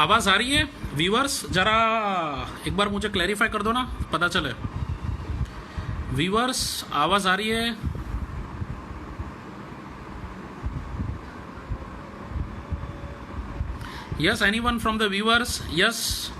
आवाज आ रही है व्यूअर्स? जरा एक बार मुझे क्लैरिफाई कर दो ना, पता चले। व्यूअर्स, आवाज आ रही है? Yes, anyone from the viewers? Yes.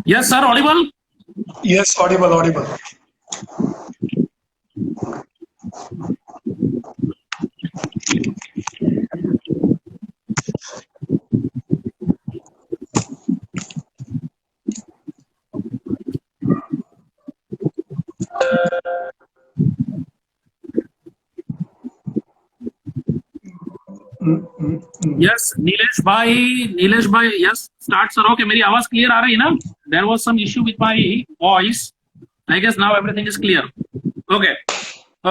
Yes sir, Audible? Yes, audible, audible. Yes Nilesh भाई, यस स्टार्ट सर। ओके, मेरी आवाज क्लियर आ रही है ना? There was some issue with my voice. I guess now everything is clear. Okay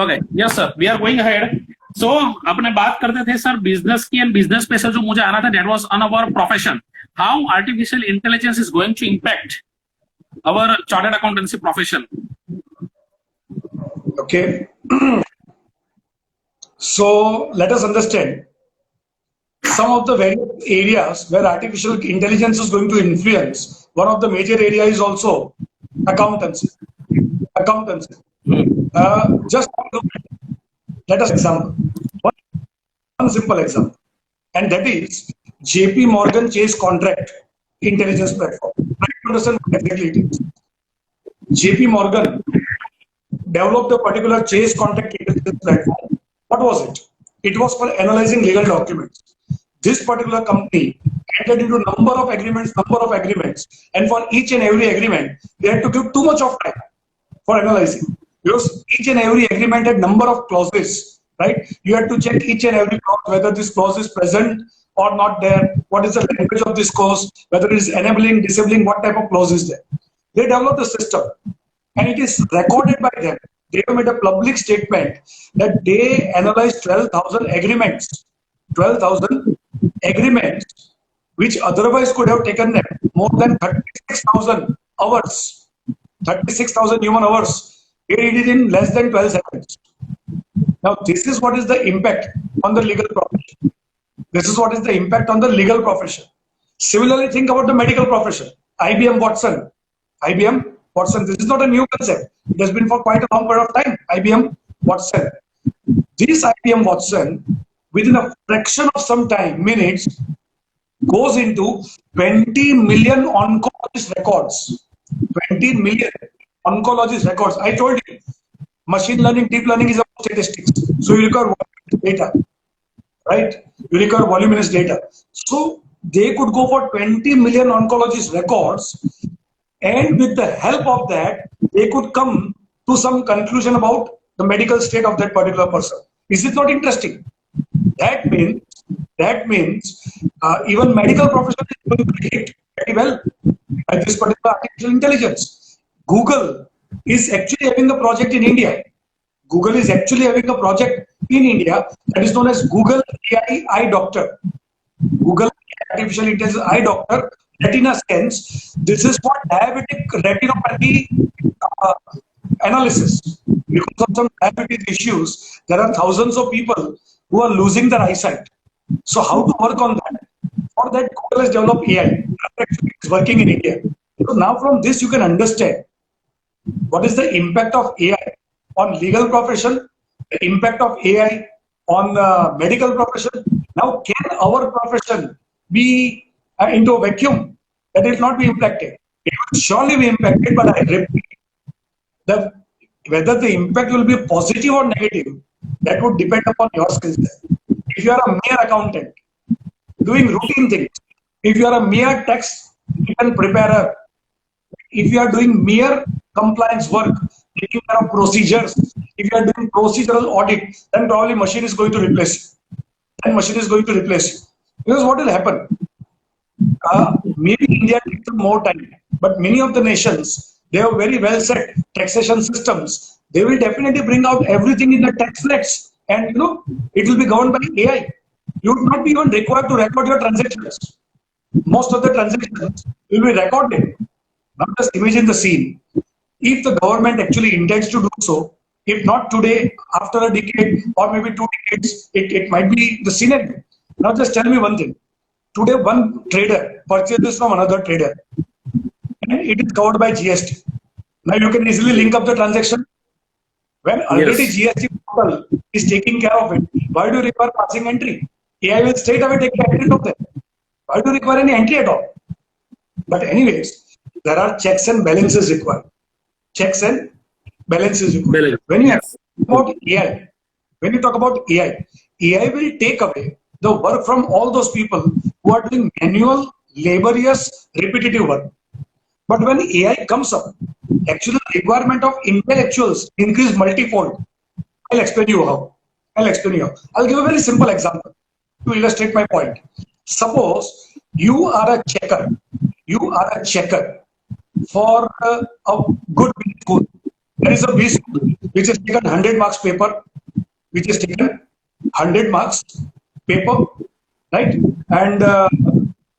okay, yes sir, we are going ahead. So अपने बात करते थे सर बिजनेस की, एंड बिजनेस पे से जो मुझे आना था, that was on our profession, how artificial intelligence is going to impact our chartered accountancy profession. Okay. So let us understand some of the various areas where artificial intelligence is going to influence. One of the major area is also accountancy. Accountancy. Just let us example. One simple example, and that is JP Morgan Chase contract intelligence platform. Try to understand what exactly it is. JP Morgan developed a particular Chase contract intelligence platform. What was it? It was for analyzing legal documents. This particular company entered into number of agreements, and for each and every agreement, they had to give too much of time for analyzing, because each and every agreement had number of clauses, right? You had to check each and every clause, whether this clause is present or not there, what is the language of this clause, whether it is enabling, disabling, what type of clause is there. They developed a system, and it is recorded by them. They have made a public statement that they analyzed 12,000 agreements. 12,000 agreements, which otherwise could have taken them more than 36,000 hours. 36,000 human hours. They did it in less than 12 seconds. Now, this is what is the impact on the legal profession. This is what is the impact on the legal profession. Similarly, think about the medical profession. IBM Watson. IBM Watson. This is not a new concept. It has been for quite a long period of time. IBM Watson. This IBM Watson, within a fraction of some time, minutes, goes into 20 million oncologist records. 20 million oncologist records. I told you, machine learning, deep learning is about statistics. So you require data, right? You require voluminous data. So they could go for 20 million oncologist records, and with the help of that, they could come to some conclusion about the medical state of that particular person. Is it not interesting? That means even medical profession is going to be hit very well by this particular artificial intelligence. Google is actually having a project in India. Google is actually having a project in India that is known as Google AI Eye Doctor. Google Artificial Intelligence Eye Doctor retina scans. This is for diabetic retinopathy uh, analysis. Because of some diabetes issues, there are thousands of people who are losing their eyesight. So how to work on that? For that, Google has developed AI. Actually, it's working in India. So now from this, you can understand what is the impact of AI on legal profession, the impact of AI on medical profession. Now, can our profession be into a vacuum that it will not be impacted? It will surely be impacted, but I repeat, the, whether the impact will be positive or negative, that would depend upon your skill set. If you are a mere accountant doing routine things, if you are a mere tax return preparer, if you are doing mere compliance work, if you have procedures, if you are doing procedural audit, then probably machine is going to replace you. Then machine is going to replace you. Because what will happen? Maybe India takes some more time, but many of the nations, they have very well set taxation systems they will definitely bring out everything in the text, and it will be governed by AI. You would not be even required to record your transactions. Most of the transactions will be recorded. Now just imagine the scene. If the government actually intends to do so, if not today, after a decade or maybe 2 decades, it might be the scenario. Now just tell me one thing. Today, one trader purchases from another trader and it is covered by GST. Now you can easily link up the transaction. When already GST portal is taking care of it, why do you require passing entry? AI will straight away take care of that. Why do you require any entry at all? But anyways, there are checks and balances required. Checks and balances required. When you talk about AI, AI will take away the work from all those people who are doing manual, laborious, repetitive work. But when AI comes up, actually the requirement of intellectuals increase multifold. I'll explain you how. I'll give a very simple example to illustrate my point. Suppose you are a checker. For a good B school. There is a B school which has taken 100 marks paper, right? And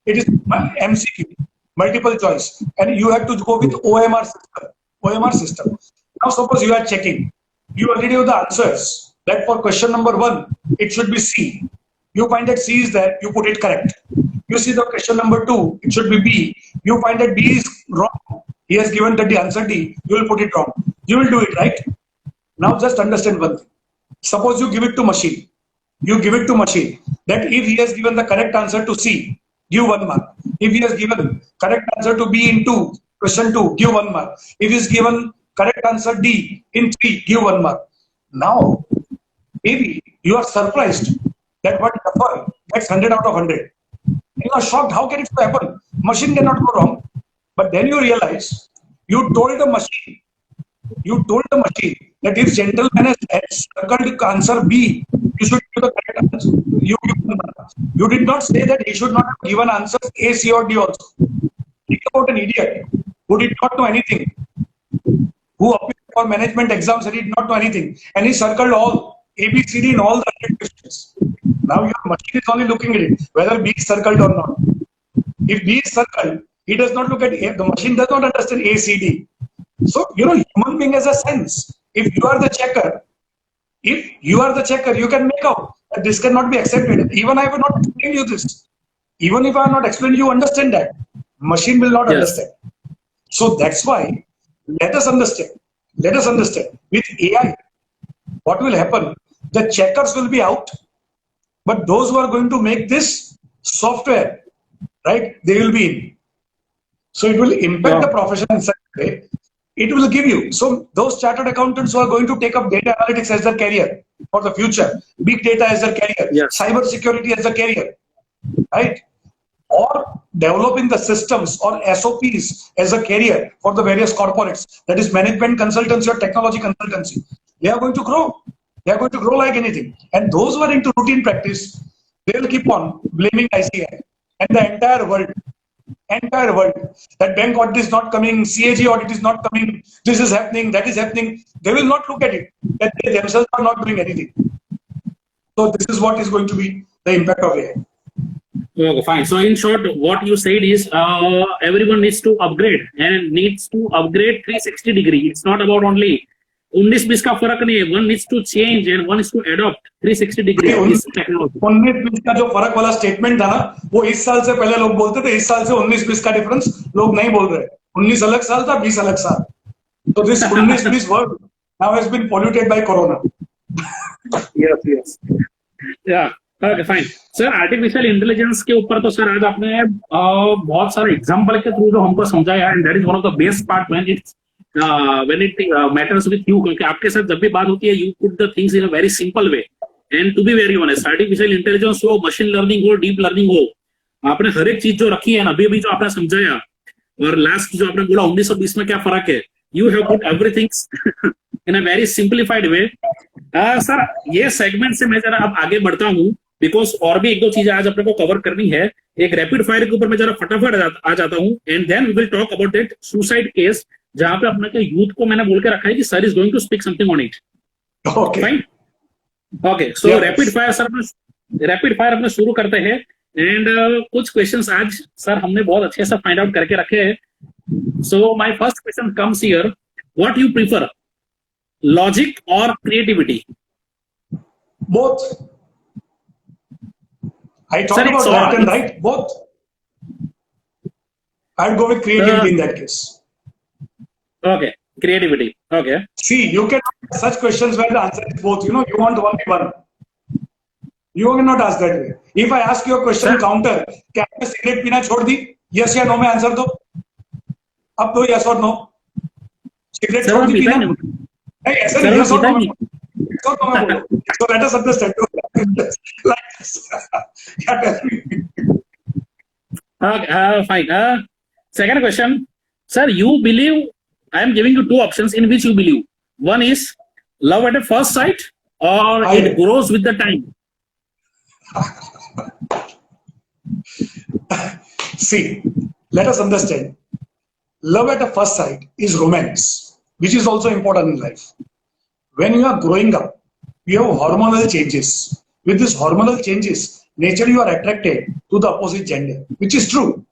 it is MCQ, multiple choice, and you have to go with OMR system. Now suppose you are checking, you already know the answers. That for question number 1, it should be C. You find that C is there, you put it correct. You see the question number 2, it should be B. You find that B is wrong. He has given that the answer D, you will put it wrong. You will do it, right? Now just understand one thing. Suppose you give it to machine. That if he has given the correct answer to C, give 1 mark. If he has given correct answer to B in question 2, give 1 mark. If he has given correct answer D in 3, give 1 mark. Now, maybe you are surprised that what happened gets 100 out of 100. You are shocked, how can it happen? Machine cannot go wrong. But then you realize, you told the machine that if gentleman has circled answer B, you should give the correct answer. You did not say that he should not have given answers A, C or D also. Think about an idiot who did not know anything, who appeared for management exams and did not know anything, and he circled all A, B, C, D in all the 100 questions. Now your machine is only looking at it, whether B is circled or not. If B is circled, he does not look at A. The machine does not understand A, C, D. So, human being has a sense. If you are the checker, you can make out that this cannot be accepted. Even I will not explain you this. Even if I have not explained, you understand that. Machine will not understand. So that's why, let us understand. With AI, what will happen? The checkers will be out, but those who are going to make this software, right, they will be in. So it will impact the profession in such a way. It will give you. So those chartered accountants who are going to take up data analytics as their career for the future, big data as their career, cyber security as their career, right? Or developing the systems or SOPs as a career for the various corporates, that is management consultancy or technology consultancy. They are going to grow. They are going to grow like anything. And those who are into routine practice, they will keep on blaming ICAI and the entire world, that bank audit is not coming, CAG audit is not coming, this is happening, that is happening. They will not look at it, that they themselves are not doing anything. So this is what is going to be the impact of AI. Okay, fine. So in short, what you said is everyone needs to upgrade and needs to upgrade 360 degree. It's not about only 19-20 का फर्क नहीं है. One needs to change and one is to adopt 360 degree this technology. 19-20 का जो फर्क वाला statement था ना, वो इस साल से पहले लोग बोलते थे, इस साल से 19-20 का डिफरेंस लोग नहीं बोल रहे. 19 अलग साल था, 20 अलग साल. So this 19-20 word now has been polluted by corona. Yes. Yeah. Okay, fine. Sir artificial intelligence के ऊपर तो सर आज आपने बहुत सारे एग्जांपल के थ्रू जो हमको समझाया, and that is one of the best part when it matters with you, क्योंकि आपके साथ जब भी बात होती है you put the things in a very simple way. And to be very honest, artificial intelligence हो, मशीन लर्निंग हो, डीप लर्निंग हो, आपने हर एक चीज जो रखी है ना, अभी जो आपने समझाया और लास्ट जो आपने बोला 1920 में क्या फर्क है, you have put everything in a very simplified way. Sir ये सेगमेंट से मैं जरा अब आगे बढ़ता हूँ, बिकॉज और भी एक दो चीजें आज अपने को कवर करनी है. एक रैपिड फायर के ऊपर मैं जरा फटाफट आ जाता हूँ, and then we will talk about that suicide case जहां पे अपने के यूथ को मैंने बोल के रखा है कि sir is going to speak something on it. Okay. Fine. Okay, so Yes. Rapid fire sir, rapid fire अपने शुरू करते हैं. एंड कुछ क्वेश्चंस आज सर हमने बहुत अच्छे से फाइंड आउट करके रखे हैं. So my first question comes here, what you prefer, logic और creativity? Both. I talked Sir, about it's left and all- right. Both. I'd go with creativity in that case. Okay, creativity. Okay. See, you can ask such questions where the answer is both. You know, you want only one. You cannot ask that way. If I ask you a question Sir. counter, क्या आपने cigarette पीना छोड़ दी? Yes या no में answer दो. अब दो yes or no. Cigarette sir छोड़ मैं दी पीता पीना? ही नहीं. नहीं ऐसे सर नहीं. मैं Yes or पीता no ही में नहीं. yes or no में बोलो. So let us understand. Like this. Yeah, tell me. Fine. Second question, sir, you believe, I am giving you two options in which you believe. One is love at a first sight, or I- it grows with the time. See, let us understand. Love at a first sight is romance, which is also important in life. When you are growing up, you have hormonal changes. With these hormonal changes, nature you are attracted to the opposite gender, which is true.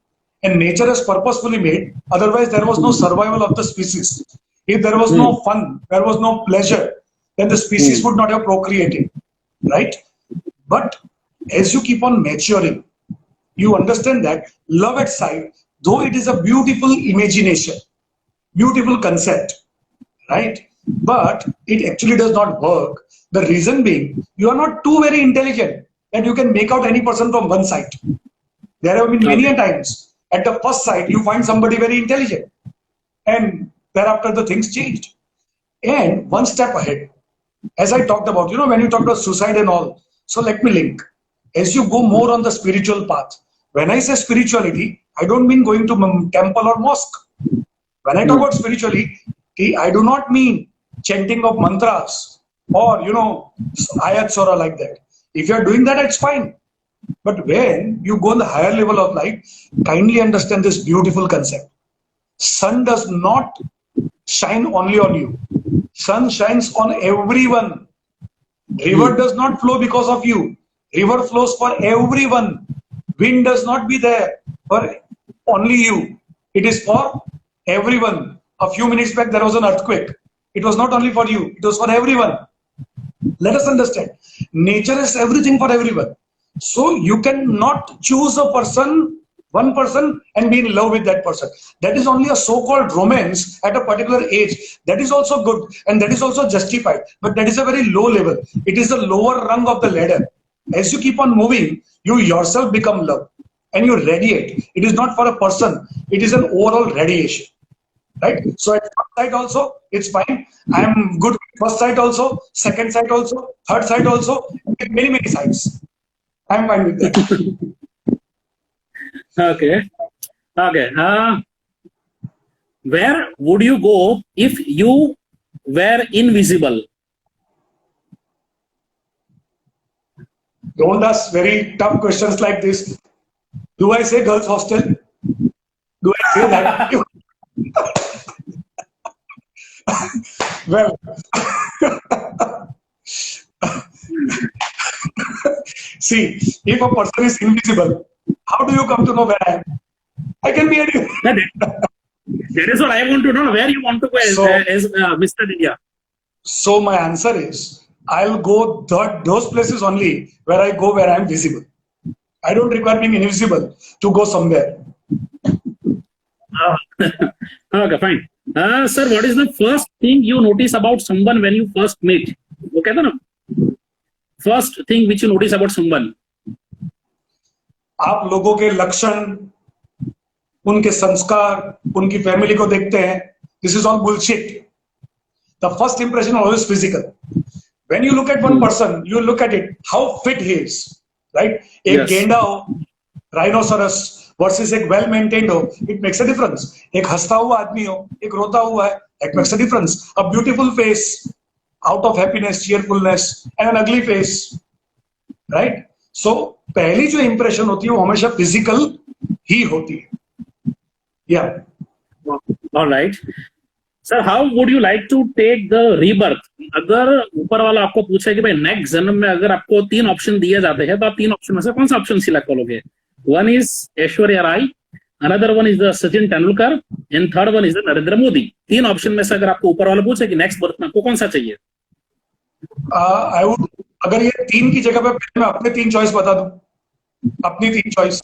And nature has purposefully made, otherwise there was no survival of the species. If there was no fun, there was no pleasure, then the species would not have procreated, right? But as you keep on maturing, you understand that love at sight, though it is a beautiful imagination, beautiful concept, right? But it actually does not work. The reason being, you are not too very intelligent that you can make out any person from one side. There have been many a times at the first sight you find somebody very intelligent, and thereafter the things changed. And one step ahead, as I talked about, you know, when you talk about suicide and all, so let me link. As you go more on the spiritual path, when I say spirituality, I don't mean going to temple or mosque. When I talk about spirituality, I do not mean chanting of mantras or, you know, ayat surah like that. If you are doing that, it's fine. But when you go on the higher level of life, kindly understand this beautiful concept. Sun does not shine only on you. Sun shines on everyone. River does not flow because of you. River flows for everyone. Wind does not be there for only you. It is for everyone. A few minutes back, there was an earthquake. It was not only for you, it was for everyone. Let us understand. Nature is everything for everyone. So you cannot choose a person, one person, and be in love with that person. That is only a so-called romance at a particular age. That is also good and that is also justified. But that is a very low level. It is the lower rung of the ladder. As you keep on moving, you yourself become love and you radiate. It is not for a person. It is an overall radiation. Right? So at first sight also, it's fine. I am good with first sight also, second sight also, third sight also, with many, many sights. I'm fine with that. Okay. Okay. Where would you go if you were invisible? Don't ask very tough questions like this. Do I say girls' hostel? Do I say that? Well, see, if a person is invisible, how do you come to know where I am? I can be anywhere. That is what I want to know. Where you want to go as Mr. India? So my answer is, I'll go those places only where I go where I'm visible. I don't require being invisible to go somewhere. Okay, fine. Sir, what is the first thing you notice about someone when you first meet? वो कहते हैं ना, first thing which you notice about someone. आप लोगों के लक्षण, उनके संस्कार, उनकी फैमिली को देखते हैं. This is all bullshit. The first impression is always physical. When you look at one person, you look at it, how fit he is, right? एक Yes. गेंडा हो, rhinoceros versus एक well maintained हो, it makes a difference. एक हंसता हुआ आदमी हो, एक रोता हुआ है, it makes a difference. A beautiful face, out of happiness, cheerfulness, and an ugly face, right? So पहली जो impression होती है वो हमेशा physical ही होती है. Yeah. All right. Sir how would you like to take the rebirth? अगर ऊपर वाला आपको पूछे कि भाई नेक्स्ट जन्म में अगर आपको 3 ऑप्शन दिए जाते हैं तो आप 3 ऑप्शन में से कौन सा ऑप्शन सिलेक्ट करोगे? One is Aishwarya Rai, another one is the Sachin Tendulkar, and third one is the Narendra Modi. 3 option में से अगर आपको ऊपर वाला पूछे कि नेक्स्ट बर्थ में आपको कौन सा चाहिए? आई वुड, अगर ये 3 की जगह पे पहले मैं अपने 3 चॉइस बता दूं, अपनी 3 चॉइस,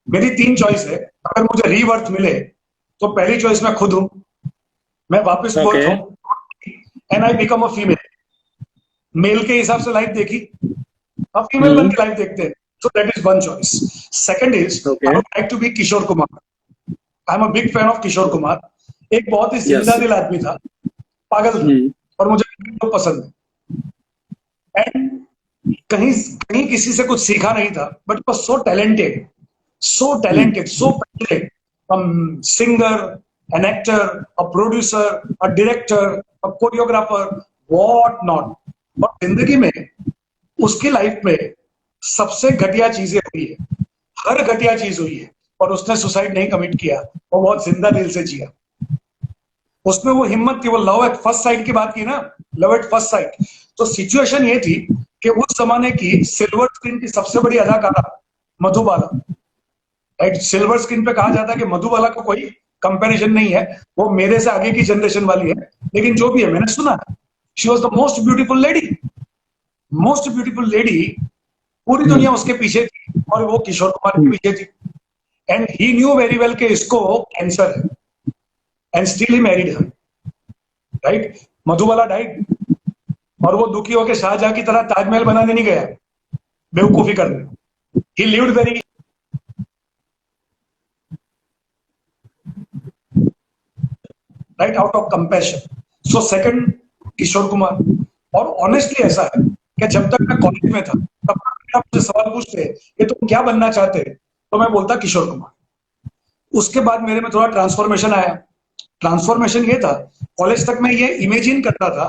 मेरी 3 चॉइस है। अगर मुझे रीबर्थ मिले तो पहली चॉइस मैं खुद हूं, मैं वापस बर्थ हूं and I become a female. Male के हिसाब से लाइफ देखी, अब फीमेल बन के लाइफ देखते हैं, so that is one choice. Second is I would like to be Kishore Kumar. I am a big fan of Kishore Kumar. एक बहुत ही जिंदा दिल आदमी था, पागल था, और मुझे तो पसंद है। एंड कहीं कहीं किसी से कुछ सीखा नहीं था, but was so talented, so talented, so passionate, singer, an actor, a producer, a director, a choreographer, what not। और जिंदगी में उसकी लाइफ में सबसे घटिया चीजें हुई है, हर घटिया चीज हुई है, और उसने सुसाइड नहीं कमिट किया, वो बहुत जिंदा दिल से जिया। उसमें वो हिम्मत थी, वो लव एट फर्स्ट साइट की बात की ना, लव एट फर्स्ट साइट। तो सिचुएशन ये थी कि उस जमाने की सिल्वर स्क्रीन की सबसे बड़ी अदाकारा मधुबाला, राइट। सिल्वर स्क्रीन पे कहा जाता है कि मधुबाला का कोई कंपैरिजन नहीं है, वो मेरे से आगे की जनरेशन वाली है, लेकिन जो भी है मैंने सुना, she was the most beautiful lady, most beautiful lady. पूरी दुनिया उसके पीछे थी और वो किशोर कुमार के पीछे थी। And he new very well कि इसको कैंसर है, and still he married her, right. Madhubala died, और वो दुखी होकर शाहजहां की तरह ताजमहल बनाने नहीं गया बेवकूफी करने। He lived very, right, out of compassion. So second Kishore Kumar. और ऑनेस्टली ऐसा है कि जब तक मैं कॉलेज में था तब तक आप मुझे सवाल पूछते कि तुम क्या बनना चाहते, तो मैं बोलता किशोर कुमार। उसके बाद मेरे में थोड़ा ट्रांसफॉर्मेशन आया। ट्रांसफॉर्मेशन ये था, कॉलेज तक मैं ये इमेजिन करता था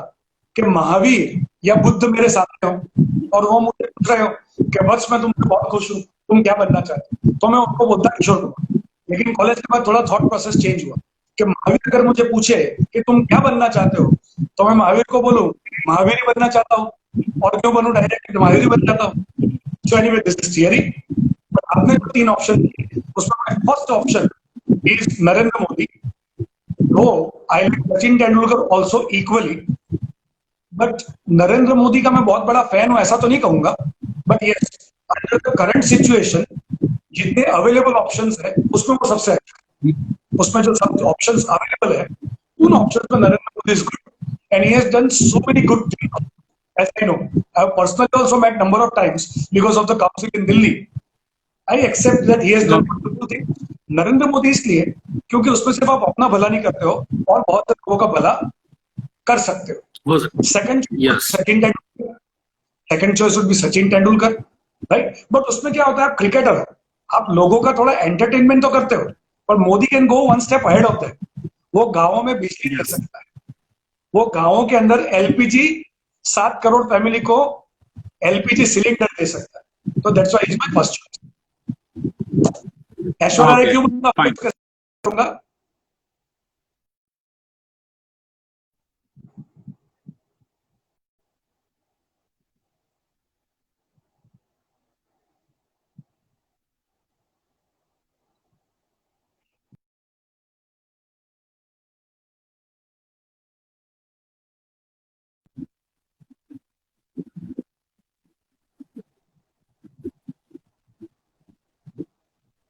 कि महावीर या बुद्ध मेरे सामने हो और वो मुझे पूछ रहे हो कि बस मैं तुमसे बहुत खुश हूँ, तुम क्या बनना चाहते, तो मैं उनको बोलता किशोर कुमार। लेकिन कॉलेज के बाद थोड़ा थॉट प्रोसेस चेंज हुआ कि महावीर अगर मुझे पूछे कि तुम क्या बनना चाहते हो, तो मैं महावीर को बोलूं महावीर ही बनना चाहता हूँ, और क्यों बनूं डायरेक्ट, महावीर ही बन जाता हूँ। So anyway this is theory. आपने जो 3 ऑप्शन दिए उसमें first option is Narendra Modi. No, I like Sachin Tendulkar also equally, but Narendra Modi का मैं बहुत बड़ा फैन हूं ऐसा तो नहीं कहूंगा, but yes under the current situation जितने अवेलेबल ऑप्शंस है उसमें वो सबसे अच्छा। उसमें जो सब ऑप्शंस अवेलेबल है उन ऑप्शंस में Narendra Modi is good and he has done so many good things. As I know, I have personally also met number of times because of the council in Delhi. I accept that he has done good things. Narendra Modi इसलिए क्योंकि उसमें सिर्फ आप अपना भला नहीं करते हो और बहुत से लोगों का भला कर सकते हो। Second choice would be Sachin Tendulkar, right. But उसमें क्या होता है, आप क्रिकेटर हो, आप लोगों का थोड़ा एंटरटेनमेंट तो करते हो, पर Modi can go one step ahead of that. वो गांवों में बिजली दे सकता है, वो गांवों के अंदर एलपीजी 7 करोड़ फैमिली को एलपीजी सिलेंडर दे सकता है। तो that's why is my first choice. Aishwarya Rai क्यों करूंगा?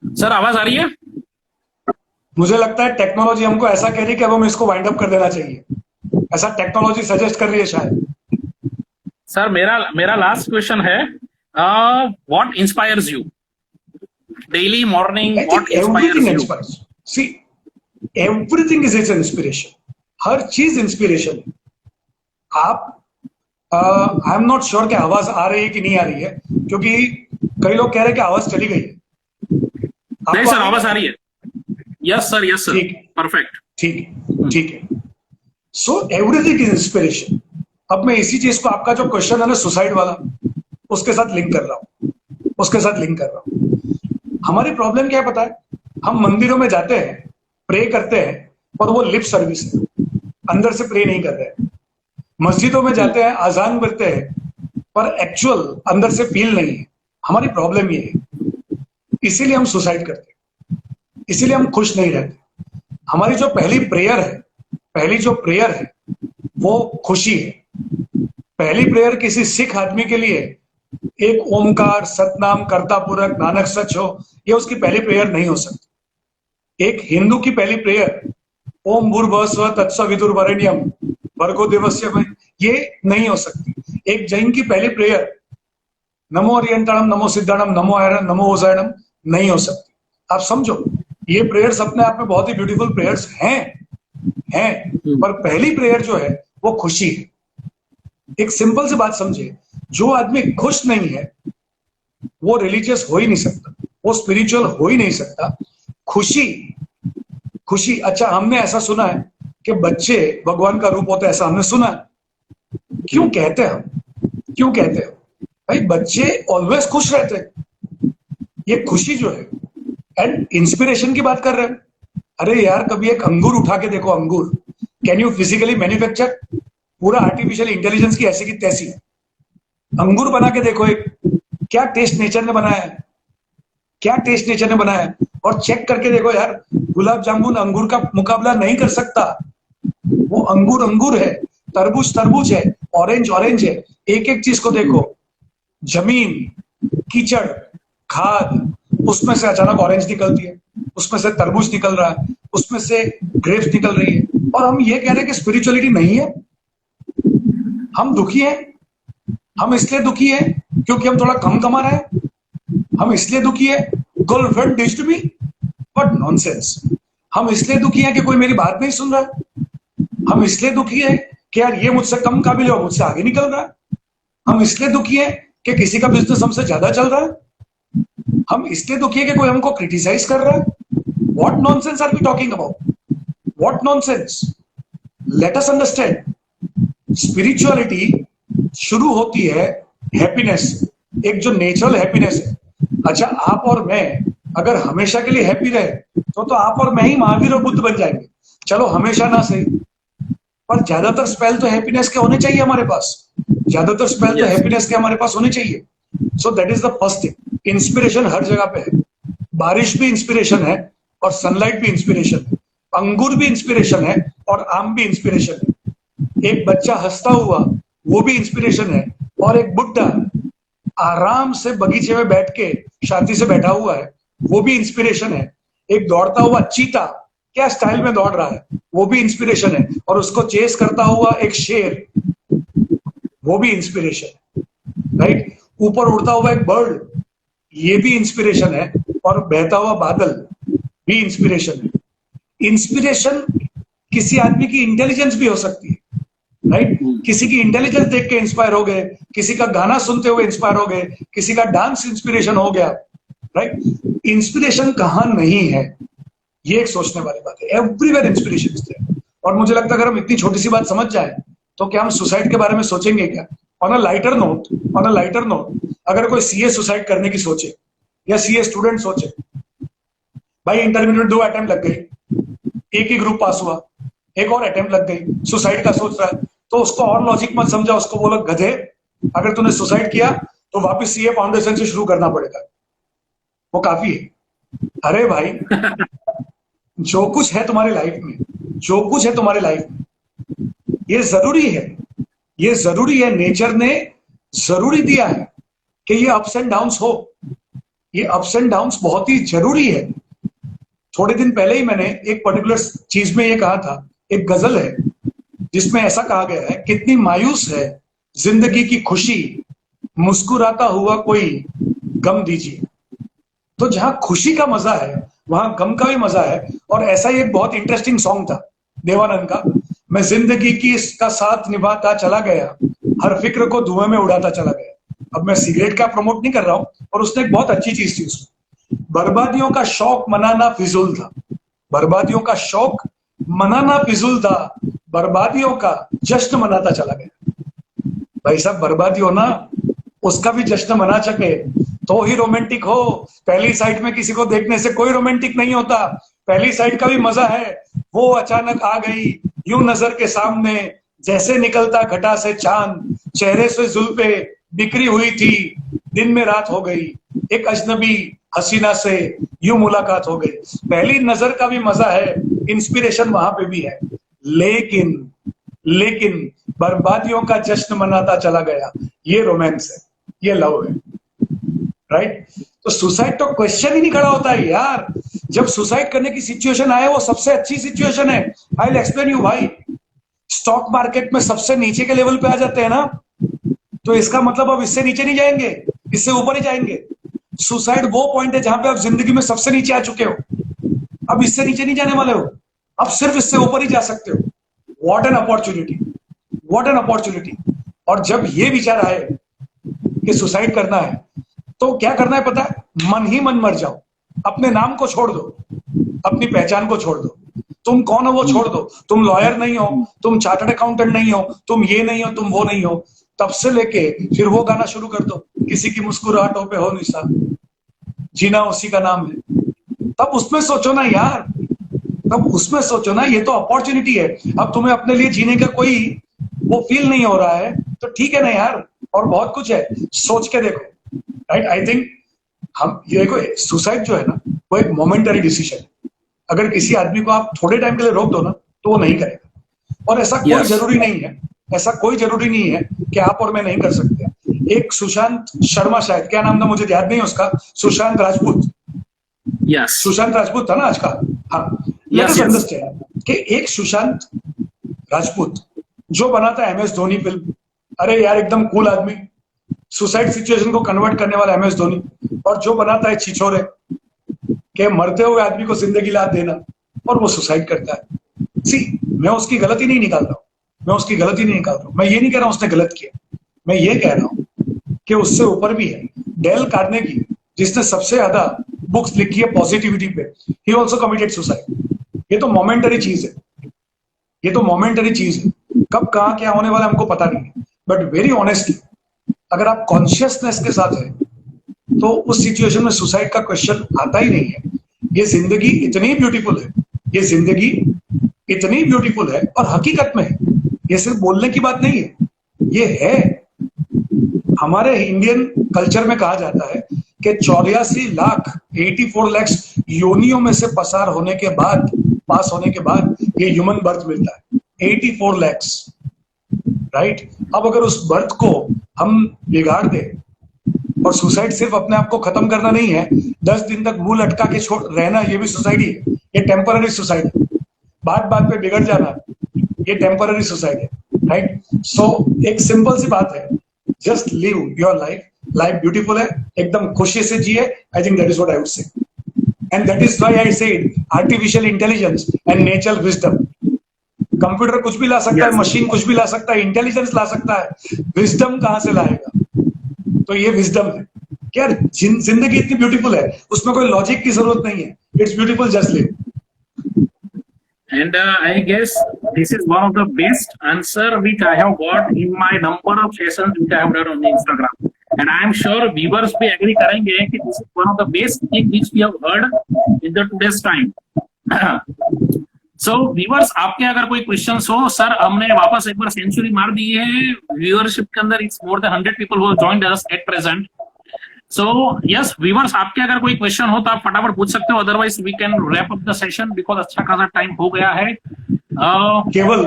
सर आवाज आ रही है? मुझे लगता है टेक्नोलॉजी हमको ऐसा कह रही है कि अब हमें इसको वाइंड अप कर देना चाहिए, ऐसा टेक्नोलॉजी सजेस्ट कर रही है शायद। सर मेरा मेरा लास्ट क्वेश्चन है, what inspires you daily morning? What inspires you? See, everything is it's inspiration. हर चीज इंस्पिरेशन है। आप आई एम नॉट श्योर कि आवाज आ रही है कि नहीं आ रही है, क्योंकि कई लोग कह रहे हैं कि आवाज चली गई है। नहीं सर, आवाज आ रही है। Yes sir, yes sir, perfect. ठीक है। So everything is inspiration. अब मैं इसी चीज को, आपका जो क्वेश्चन है ना सुसाइड वाला, उसके साथ लिंक कर रहा हूं। हमारी प्रॉब्लम क्या है पता है? हम मंदिरों में जाते हैं, प्रे करते हैं, और वो लिप सर्विस है। अंदर से प्रे नहीं कर रहे हैं। मस्जिदों में जाते हैं, अजान करते हैं, पर एक्चुअल अंदर से फील नहीं है। हमारी प्रॉब्लम ये है, इसीलिए हम सुसाइड करते हैं, इसीलिए हम खुश नहीं रहते। हमारी जो पहली प्रेयर है, पहली जो प्रेयर है वो खुशी है। पहली प्रेयर किसी सिख आदमी के लिए एक ओमकार, सतनाम, कर्ता पुरख, नानक सच हो, ये उसकी पहली प्रेयर नहीं हो सकती। एक हिंदू की पहली प्रेयर ओम भूर्भुवस्सुवः तत्सवितुर्वरेण्यम भर्गो देवस्य में, ये नहीं हो सकती। एक जैन की पहली प्रेयर नमो अरियंताणम, नमो सिद्धाणम, नमो आयरन, नमो ओजायणम नहीं हो सकती। आप समझो, ये प्रेयर्स अपने आप में बहुत ही ब्यूटीफुल प्रेयर्स हैं, पर पहली प्रेयर जो है वो खुशी है। एक सिंपल सी बात समझे, जो आदमी खुश नहीं है वो रिलीजियस हो ही नहीं सकता, वो स्पिरिचुअल हो ही नहीं सकता। खुशी, खुशी। अच्छा, हमने ऐसा सुना है कि बच्चे भगवान का रूप होता है, ऐसा हमने सुना है। क्यों कहते हैं हम, क्यों कहते हैं भाई? बच्चे ऑलवेज खुश रहते हैं। ये खुशी जो है, एंड इंस्पिरेशन की बात कर रहे हैं। अरे यार, कभी एक अंगूर उठा के देखो, अंगूर कैन यू फिजिकली मैन्युफैक्चर? पूरा आर्टिफिशियल इंटेलिजेंस की ऐसी की तैसी अंगूर बना के देखो एक, क्या टेस्ट नेचर ने बनाया है, क्या टेस्ट नेचर ने बनाया है। और चेक करके देखो यार, गुलाब जामुन अंगूर का मुकाबला नहीं कर सकता। वो अंगूर अंगूर है, तरबूज तरबूज है, ऑरेंज ऑरेंज है। एक एक चीज को देखो, जमीन, कीचड़, खाद, उसमें से अचानक ऑरेंज निकलती है, उसमें से तरबूज निकल रहा है, उसमें से ग्रेप्स निकल रही है। और हम ये कह रहे हैं कि स्पिरिचुअलिटी नहीं है। हम दुखी हैं, हम इसलिए दुखी हैं क्योंकि हम थोड़ा कम कमा रहे हैं। हम इसलिए दुखी है, गर्लफ्रेंड डिस्ड मी, बट नॉनसेंस। हम इसलिए दुखी हैं कि कोई मेरी बात नहीं सुन रहा। हम इसलिए दुखी है कि यार ये मुझसे कम काबिल है और मुझसे आगे निकल रहा है। हम इसलिए दुखी है कि किसी का बिजनेस हमसे ज्यादा चल रहा है। हम इसलिए दुखी है कि कोई हमको क्रिटिसाइज कर रहा है। What nonsense are we talking about? What nonsense? Let us understand, spirituality शुरू होती है हैप्पीनेस से, एक जो नेचुरल हैप्पीनेस है। अच्छा, आप और मैं अगर हमेशा के लिए हैप्पी रहे तो आप और मैं ही महावीर और बुद्ध बन जाएंगे। चलो हमेशा ना सही, पर ज्यादातर स्पेल तो हैप्पीनेस के होने चाहिए हमारे पास। ज्यादातर स्पेल तो हैप्पीनेस के हमारे पास होने चाहिए। So that is the first thing. Inspiration हर जगह पे है। बारिश भी इंस्पिरेशन है और सनलाइट भी इंस्पिरेशन है। अंगूर भी इंस्पिरेशन है और आम भी इंस्पिरेशन है। एक बच्चा हंसता हुआ वो भी इंस्पिरेशन है, और एक बुड्ढा आराम से बगीचे में बैठ के शांति से बैठा हुआ है वो भी इंस्पिरेशन है। एक दौड़ता हुआ चीता क्या स्टाइल में दौड़ रहा है वो भी इंस्पिरेशन है, और उसको चेस करता हुआ एक शेर वो भी इंस्पिरेशन है, राइट? ऊपर उड़ता हुआ एक बर्ड ये भी इंस्पिरेशन है, और बहता हुआ बादल भी इंस्पिरेशन है। इंस्पिरेशन किसी आदमी की इंटेलिजेंस भी हो सकती है, राइट? किसी की इंटेलिजेंस देख के इंस्पायर हो गए, किसी का गाना सुनते हुए इंस्पायर हो गए, किसी का डांस इंस्पिरेशन हो गया, राइट? इंस्पिरेशन कहां नहीं है, ये एक सोचने वाली बात है। Everywhere inspiration is there. और मुझे लगता है अगर हम इतनी छोटी सी बात समझ जाए तो क्या हम सुसाइड के बारे में सोचेंगे क्या? ऑन अ लाइटर नोट, अगर कोई सीए सुसाइड करने की सोचे या सीए स्टूडेंट सोचे, भाई इंटरमीडिएट 2 अटेम्प्ट लग गई, एक ही ग्रुप पास हुआ, एक और अटेम्प्ट लग गई, सुसाइड का सोच रहा है, तो उसको और लॉजिक मत समझा, उसको बोलो गधे, अगर तूने सुसाइड किया तो वापस सीए फाउंडेशन से शुरू करना पड़ेगा, वो काफी है। अरे भाई, जो कुछ है तुम्हारी लाइफ में, जो कुछ है तुम्हारी लाइफ में, ये जरूरी है, ये जरूरी है। नेचर ने जरूरी दिया है कि ये अप्स एंड डाउन्स हो, ये अप्स एंड डाउन्स बहुत ही जरूरी है। थोड़े दिन पहले ही मैंने एक पर्टिकुलर चीज में ये कहा था, एक गजल है जिसमें ऐसा कहा गया है, कितनी मायूस है जिंदगी की खुशी, मुस्कुराता हुआ कोई गम दीजिए। तो जहां खुशी का मजा है वहां गम का भी मजा है। और ऐसा ही एक बहुत इंटरेस्टिंग सॉन्ग था देवानंद का, मैं जिंदगी की इसका साथ निभाता चला गया, हर फिक्र को धुएं में उड़ाता चला गया। अब मैं सिगरेट का प्रमोट नहीं कर रहा हूं, और उसने एक बहुत अच्छी चीज थी उसमें, बर्बादियों का शौक मनाना फिजूल था, बर्बादियों का शौक मनाना फिजूल था, बर्बादियों का जश्न मनाता चला गया। भाई साहब, बर्बादी हो ना, उसका भी जश्न मना सके तो ही रोमांटिक हो। पहली साइड में किसी को देखने से कोई रोमांटिक नहीं होता, पहली साइड का भी मजा है, वो अचानक आ गई यूं नजर के सामने जैसे निकलता घटा से चांद, चेहरे से जुल्फे बिखरी हुई थी, दिन में रात हो गई, एक अजनबी हसीना से यूं मुलाकात हो गई। पहली नजर का भी मजा है, इंस्पिरेशन वहां पे भी है, लेकिन लेकिन बर्बादियों का जश्न मनाता चला गया। ये रोमांस है, ये लव है, राइट? तो सुसाइड तो क्वेश्चन ही नहीं खड़ा होता है यार। जब सुसाइड करने की सिचुएशन आए, वो सबसे अच्छी सिचुएशन है। आई विल एक्सप्लेन यू भाई। स्टॉक मार्केट में सबसे नीचे के लेवल पे आ जाते हैं ना, तो इसका मतलब अब इससे नीचे नहीं जाएंगे, इससे ऊपर ही जाएंगे। सुसाइड वो पॉइंट है जहां पे आप जिंदगी में सबसे नीचे आ चुके हो, अब इससे नीचे नहीं जाने वाले हो, अब सिर्फ इससे ऊपर ही जा सकते हो। What an opportunity, what an opportunity. और जब ये विचार आए कि सुसाइड करना है, तो क्या करना है पता है? मन ही मन मर जाओ, अपने नाम को छोड़ दो, अपनी पहचान को छोड़ दो। तुम कौन हो वो छोड़ दो। तुम लॉयर नहीं हो, तुम चार्टर्ड अकाउंटेंट नहीं हो, तुम ये नहीं हो, तुम वो नहीं हो। तब से लेके फिर वो गाना शुरू कर दो, किसी की मुस्कुराहटों पे हो निशान, जीना उसी का नाम है। तब उसमें सोचो ना यार, तब उसमें सोचो ना, ये तो अपॉर्चुनिटी है। अब तुम्हें अपने लिए जीने का कोई वो फील नहीं हो रहा है, तो ठीक है ना यार, और बहुत कुछ है, सोच के देखो, राइट? आई थिंक हम ये देखो, सुसाइड जो है ना, वो एक मोमेंटरी डिसीजन है। अगर किसी आदमी को आप थोड़े टाइम के लिए रोक दो ना, तो वो नहीं करेगा। और ऐसा कोई Yes. जरूरी नहीं है, ऐसा कोई जरूरी नहीं है कि आप और मैं नहीं कर सकते। एक सुशांत शर्मा, शायद क्या नाम था मुझे याद नहीं उसका, सुशांत राजपूत, Yes. सुशांत राजपूत था ना आज का। हाँ, लेट अस अंडरस्टैंड कि एक सुशांत राजपूत जो बना था MS धोनी फिल्म, अरे यार एकदम कूल आदमी, सुसाइड सिचुएशन को कन्वर्ट करने वाला MS धोनी। और जो बनाता है छिछोरे के मरते हुए आदमी को जिंदगी ला देना, और वो सुसाइड करता है। सी, मैं उसकी गलती नहीं निकाल रहा हूं, मैं उसकी गलती नहीं निकाल रहा हूं। मैं ये नहीं कह रहा हूं उसने गलत किया, मैं ये कह रहा हूं कि उससे ऊपर भी है। डेल कार्नेगी, जिसने सबसे ज्यादा बुक्स लिखी है पॉजिटिविटी पे, ही ऑल्सो कमिटेड सुसाइड। ये तो मोमेंटरी चीज है, ये तो मोमेंटरी चीज है। कब कहां क्या होने वाला हमको पता नहीं है, बट वेरी ऑनेस्टली अगर आप कॉन्शियसनेस के साथ है, तो उस सिचुएशन में सुसाइड का क्वेश्चन आता ही नहीं है। ये जिंदगी इतनी ब्यूटीफुल है, ये जिंदगी इतनी ब्यूटीफुल है, और हकीकत में है। ये सिर्फ बोलने की बात नहीं है, ये है। हमारे इंडियन कल्चर में कहा जाता है कि 84 लाख 84 लाख योनियों में से पसार होने के बाद, पास होने के बाद ये ह्यूमन बर्थ मिलता है। 84 लाख, राइट? अब अगर उस बर्थ को हम बिगाड़ दे, और सुसाइड सिर्फ अपने आप को खत्म करना नहीं है, 10 दिन तक मुंह लटका के छोड़ रहना, ये भी सुसाइड ही है। ये टेम्पररी सुसाइड है। बात बात पे बिगड़ जाना, ये टेम्पररी सुसाइड है, राइट? सो एक सिंपल सी बात है, just live your life. Life beautiful है, एकदम खुशी से जिए। I think that is what I would say, and that is why I said artificial intelligence and natural wisdom. Computer कुछ भी ला सकता है, मशीन कुछ भी ला सकता है, इंटेलिजेंस ला सकता है, विजडम कहां से लाएगा? तो ये विजडम है कि यार जिंदगी इतनी ब्यूटीफुल है, उसमें कोई लॉजिक की जरूरत नहीं है। It's beautiful, just live. And I guess this is one of the best answer which I have got in my number of sessions which I have done on the Instagram. And I am sure viewers भी agree करेंगे कि this is one of the best thing which we have heard in the today's time. So viewers, आपके अगर कोई questions हो, sir हमने वापस एक बार सेंचुरी मार दी है व्यूअरशिप के अंदर। It's more than 100 people who have joined us at present. So yes, viewers, आपके अगर कोई क्वेश्चन हो तो आप फटाफट पूछ सकते हो, otherwise we can wrap up the session because अच्छा खासा टाइम हो गया है। केवल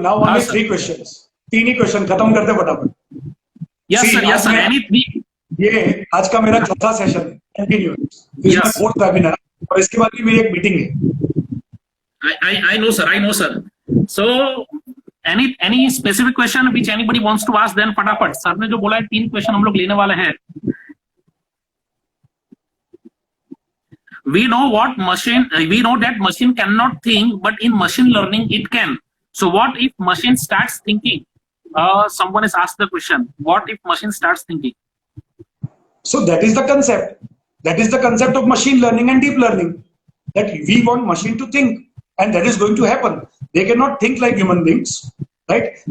नाउ ओनली 3 क्वेश्चंस, 3 ही क्वेश्चन खत्म करते फटाफट। Yes sir, any 3। ये आज का मेरा चौथा सेशन है, continue. This is 4th webinar, और इसके बाद भी मेरी एक मीटिंग है। I know sir, so any specific question which anybody wants to ask, then फटाफट। सर ने जो बोला है 3 क्वेश्चन हम लोग लेने वाले हैं। We know that machine cannot think, but in machine learning it can. So what if machine starts thinking? Someone has asked the question, what if machine starts thinking? So that is the concept. That is the concept of machine learning and deep learning. That we want machine to think, and that is going to happen. They cannot think like human beings, right?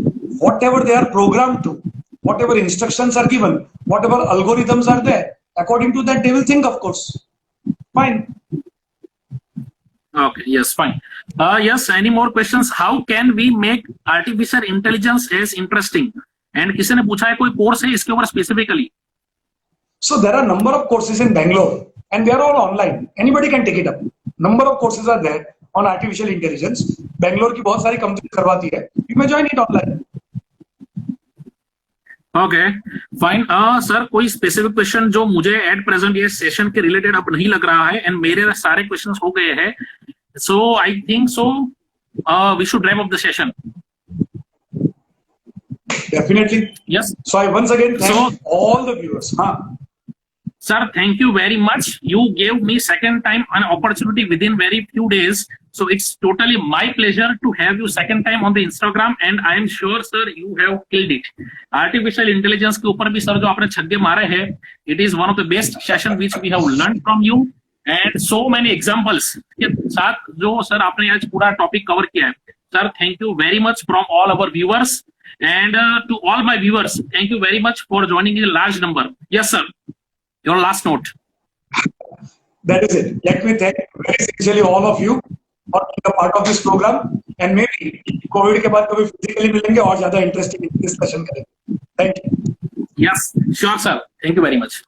Whatever they are programmed to, whatever instructions are given, whatever algorithms are there, according to that they will think, of course. Fine. Okay, yes, fine. Yes, any more questions? How can we make artificial intelligence as interesting? And किसी ने पूछा है कोई course है इसके ऊपर specifically? So there are number of courses in Bangalore and they are all online. Anybody can take it up. Number of courses are there on artificial intelligence. Bangalore की बहुत सारी कंपनी करवाती है. You may join it online. Okay fine sir, कोई specific question जो मुझे at present ये session के रिलेटेड अब नहीं लग रहा है, एंड मेरे सारे क्वेश्चंस हो गए हैं, so I think so we should wrap up the session. Definitely. Yes. So I once again thank all the viewers. Sir, thank you very much. You gave me second time an opportunity within very few days. So it's totally my pleasure to have you second time on the Instagram, and I am sure, sir, you have killed it. Artificial intelligence के ऊपर भी sir जो आपने छक्के मारे हैं, it is one of the best session which we have learned from you, and so many examples के साथ जो सर आपने आज पूरा टॉपिक कवर किया है. Sir, thank you very much from all our viewers, and to all my viewers, thank you very much for joining in a large number. Yes, sir. Your last note. That is it. Let me thank very sincerely all of you for being a part of this program, and maybe Covid के बाद कभी physically मिलेंगे और ज्यादा interesting discussion करेंगे. Thank you. Yes, sure, sir. Thank you very much.